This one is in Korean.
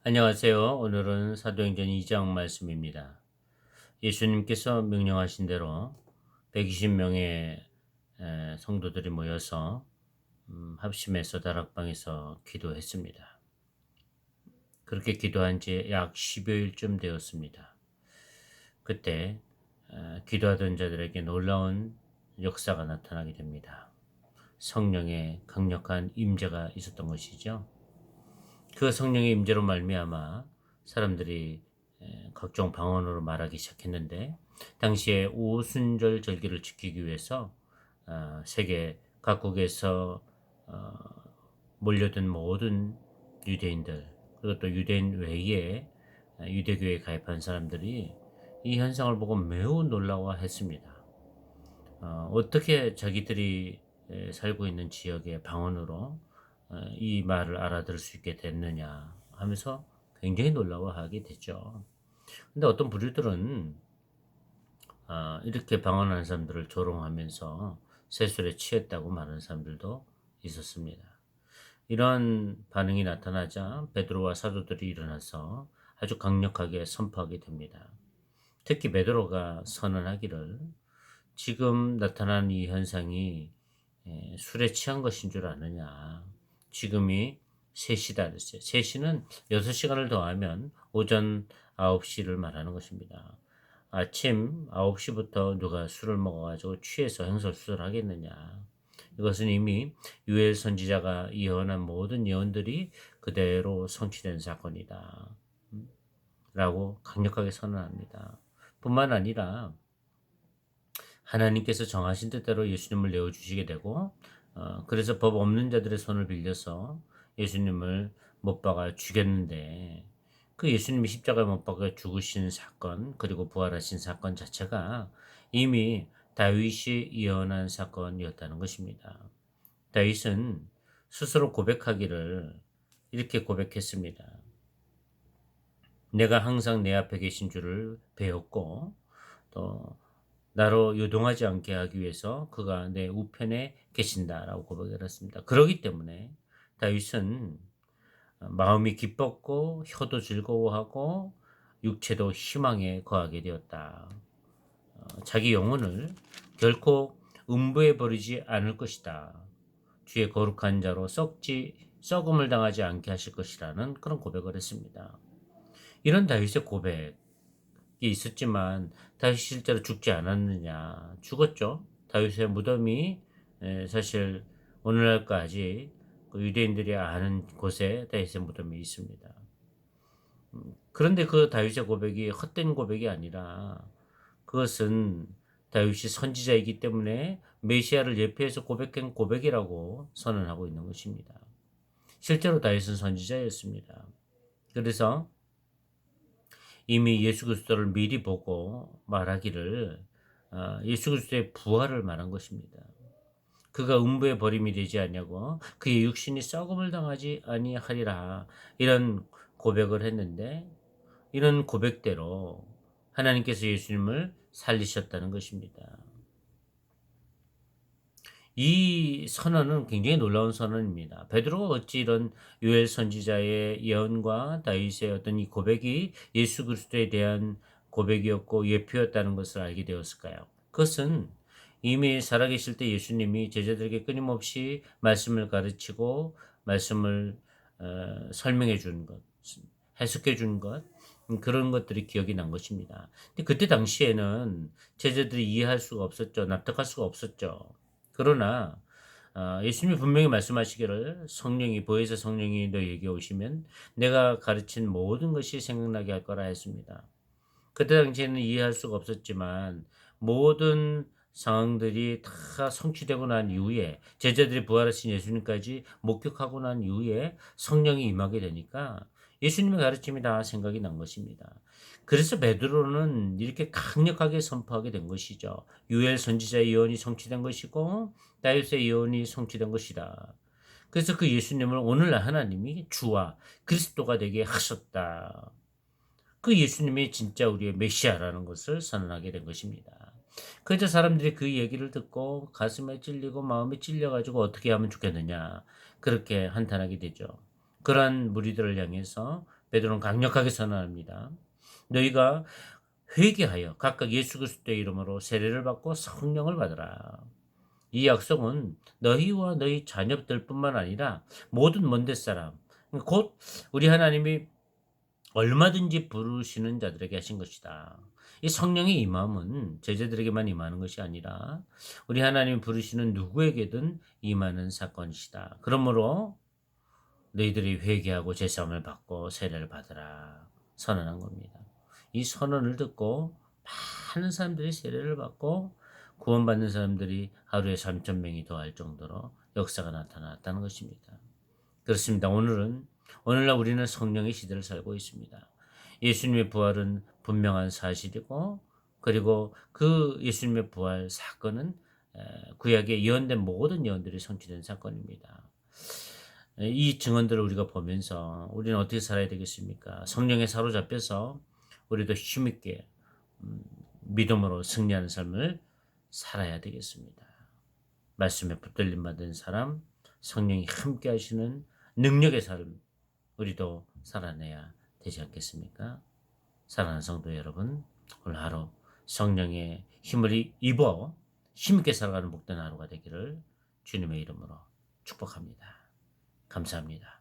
안녕하세요. 오늘은 사도행전 2장 말씀입니다. 예수님께서 명령하신 대로 120명의 성도들이 모여서 합심해서 다락방에서 기도했습니다. 그렇게 기도한 지 약 10여일쯤 되었습니다. 그때 기도하던 자들에게 놀라운 역사가 나타나게 됩니다. 성령의 강력한 임재가 있었던 것이죠. 그 성령의 임재로 말미암아 사람들이 각종 방언으로 말하기 시작했는데, 당시에 오순절 절기를 지키기 위해서 세계 각국에서 어, 몰려든 모든 유대인들, 그리고 또 유대인 외에 유대교에 가입한 사람들이 이 현상을 보고 매우 놀라워했습니다. 어떻게 자기들이 살고 있는 지역의 방언으로 이 말을 알아들을 수 있게 됐느냐 하면서 굉장히 놀라워하게 됐죠. 근데 어떤 부류들은 이렇게 방언하는 사람들을 조롱하면서 세술에 취했다고 말하는 사람들도 있었습니다. 이런 반응이 나타나자 베드로와 사도들이 일어나서 아주 강력하게 선포하게 됩니다. 특히 베드로가 선언하기를, 지금 나타난 이 현상이 술에 취한 것인 줄 아느냐. 지금이 3시다 그랬어요. 3시는 6시간을 더하면 오전 9시를 말하는 것입니다. 아침 9시부터 누가 술을 먹어가지고 취해서 행설수설하겠느냐. 이것은 이미 유엘 선지자가 예언한 모든 예언들이 그대로 성취된 사건이다. 라고 강력하게 선언합니다. 뿐만 아니라 하나님께서 정하신 뜻대로 예수님을 내어주시게 되고, 그래서 법 없는 자들의 손을 빌려서 예수님을 못 박아 죽였는데, 그 예수님이 십자가에 못 박아 죽으신 사건, 그리고 부활하신 사건 자체가 이미 다윗이 예언한 사건이었다는 것입니다. 다윗은 스스로 고백하기를 이렇게 고백했습니다. 내가 항상 내 앞에 계신 줄을 배웠고, 또 나로 요동하지 않게 하기 위해서 그가 내 우편에 계신다라고 고백을 했습니다. 그러기 때문에 다윗은 마음이 기뻤고 혀도 즐거워하고 육체도 희망에 거하게 되었다. 자기 영혼을 결코 음부에 버리지 않을 것이다. 주의 거룩한 자로 썩음을 당하지 않게 하실 것이라는 그런 고백을 했습니다. 이런 다윗의 고백이 있었지만 다윗이 실제로 죽지 않았느냐? 죽었죠. 다윗의 무덤이 사실 오늘날까지 그 유대인들이 아는 곳에 다윗의 무덤이 있습니다. 그런데 그 다윗의 고백이 헛된 고백이 아니라, 그것은 다윗이 선지자이기 때문에 메시아를 예표해서 고백한 고백이라고 선언하고 있는 것입니다. 실제로 다윗은 선지자였습니다. 그래서 이미 예수 그리스도를 미리 보고 말하기를, 예수 그리스도의 부활을 말한 것입니다. 그가 음부에 버림이 되지 않냐고, 그의 육신이 썩음을 당하지 아니하리라, 이런 고백을 했는데, 이런 고백대로 하나님께서 예수님을 살리셨다는 것입니다. 이 선언은 굉장히 놀라운 선언입니다. 베드로가 어찌 이런 요엘 선지자의 예언과 다윗의 어떤 이 고백이 예수 그리스도에 대한 고백이었고 예표였다는 것을 알게 되었을까요? 그것은 이미 살아계실 때 예수님이 제자들에게 끊임없이 말씀을 가르치고 말씀을 설명해 준 것, 해석해 준 것, 그런 것들이 기억이 난 것입니다. 근데 그때 당시에는 제자들이 이해할 수가 없었죠. 납득할 수가 없었죠. 그러나 예수님이 분명히 말씀하시기를, 성령이 보혜사 성령이 너희에게 오시면 내가 가르친 모든 것이 생각나게 할 거라 했습니다. 그때 당시에는 이해할 수가 없었지만 모든 상황들이 다 성취되고 난 이후에, 제자들이 부활하신 예수님까지 목격하고 난 이후에 성령이 임하게 되니까 예수님의 가르침이 다 생각이 난 것입니다. 그래서 베드로는 이렇게 강력하게 선포하게 된 것이죠. 유엘 선지자의 예언이 성취된 것이고 다윗의 예언이 성취된 것이다. 그래서 그 예수님을 오늘날 하나님이 주와 그리스도가 되게 하셨다. 그 예수님이 진짜 우리의 메시아라는 것을 선언하게 된 것입니다. 그래서 사람들이 그 얘기를 듣고 가슴에 찔리고 마음에 찔려가지고 어떻게 하면 좋겠느냐, 그렇게 한탄하게 되죠. 그러한 무리들을 향해서 베드로는 강력하게 선언합니다. 너희가 회개하여 각각 예수 그리스도의 이름으로 세례를 받고 성령을 받으라. 이 약속은 너희와 너희 자녀들뿐만 아니라 모든 먼데 사람, 곧 우리 하나님이 얼마든지 부르시는 자들에게 하신 것이다. 이 성령의 임함은 제자들에게만 임하는 것이 아니라 우리 하나님이 부르시는 누구에게든 임하는 사건이시다. 그러므로 너희들이 회개하고 제사함을 받고 세례를 받으라 선언한 겁니다. 이 선언을 듣고 많은 사람들이 세례를 받고 구원받는 사람들이 하루에 3천 명이 더할 정도로 역사가 나타났다는 것입니다. 그렇습니다. 오늘날 우리는 성령의 시대를 살고 있습니다. 예수님의 부활은 분명한 사실이고, 그리고 그 예수님의 부활 사건은 구약에 예언된 모든 예언들이 성취된 사건입니다. 이 증언들을 우리가 보면서 우리는 어떻게 살아야 되겠습니까? 성령에 사로잡혀서 우리도 힘있게 믿음으로 승리하는 삶을 살아야 되겠습니다. 말씀에 붙들림 받은 사람, 성령이 함께 하시는 능력의 삶, 우리도 살아내야 되지 않겠습니까? 사랑하는 성도 여러분, 오늘 하루 성령의 힘을 입어 힘있게 살아가는 복된 하루가 되기를 주님의 이름으로 축복합니다. 감사합니다.